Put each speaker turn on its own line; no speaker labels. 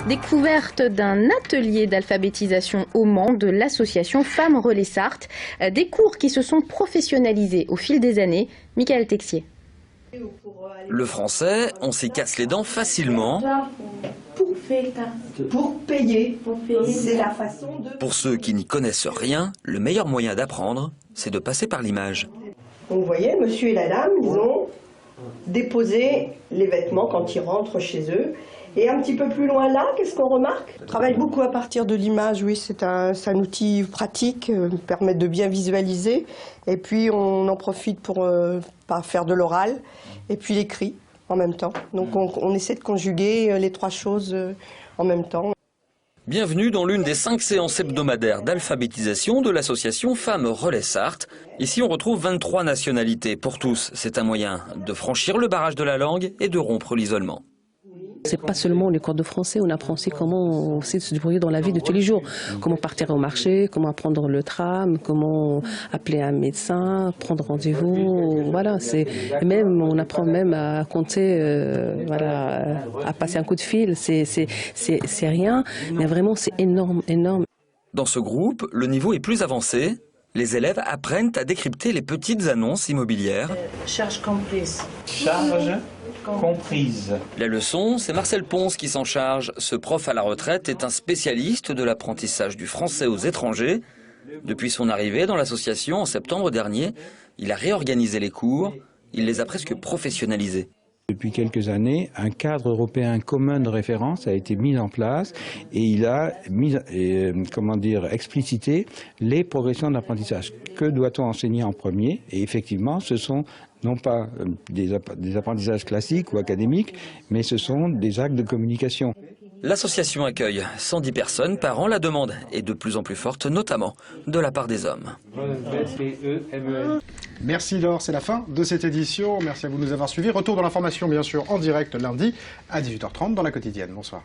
Découverte d'un atelier d'alphabétisation au Mans de l'association Femmes Relais Sarthe. Des cours qui se sont professionnalisés au fil des années. Michael Texier.
Le français, on s'y casse les dents facilement.
Pour payer. C'est la façon de...
Pour ceux qui n'y connaissent rien, le meilleur moyen d'apprendre, c'est de passer par l'image.
Donc vous voyez, monsieur et la dame, ils ont déposé les vêtements quand ils rentrent chez eux. Et un petit peu plus loin là, qu'est-ce qu'on remarque? On travaille beaucoup à partir de l'image, oui, c'est un outil pratique, permet de bien visualiser. Et puis on en profite pour faire de l'oral et puis l'écrit en même temps. Donc on essaie de conjuguer les trois choses en même temps.
Bienvenue dans l'une des 5 séances hebdomadaires d'alphabétisation de l'association Femmes Relais Sarthe. Ici on retrouve 23 nationalités. Pour tous, c'est un moyen de franchir le barrage de la langue et de rompre l'isolement.
C'est pas seulement les cours de français, on apprend aussi comment aussi se débrouiller dans la vie de tous les jours. Comment partir au marché, comment prendre le tram, comment appeler un médecin, prendre rendez-vous. Voilà, même on apprend même à compter, voilà, à passer un coup de fil. C'est rien, mais vraiment c'est énorme, énorme.
Dans ce groupe, le niveau est plus avancé. Les élèves apprennent à décrypter les petites annonces immobilières.
Charge comprise.
Charge comprise.
La leçon, c'est Marcel Ponce qui s'en charge. Ce prof à la retraite est un spécialiste de l'apprentissage du français aux étrangers. Depuis son arrivée dans l'association en septembre dernier, il a réorganisé les cours. Il les a presque professionnalisés.
Depuis quelques années, un cadre européen commun de référence a été mis en place et il a explicité les progressions d'apprentissage. Que doit-on enseigner en premier? Et effectivement, ce sont non pas des apprentissages classiques ou académiques, mais ce sont des actes de communication.
L'association accueille 110 personnes par an. La demande est de plus en plus forte, notamment de la part des hommes.
Merci Laure, c'est la fin de cette édition. Merci à vous de nous avoir suivis. Retour de l'information bien sûr en direct lundi à 18h30 dans la quotidienne. Bonsoir.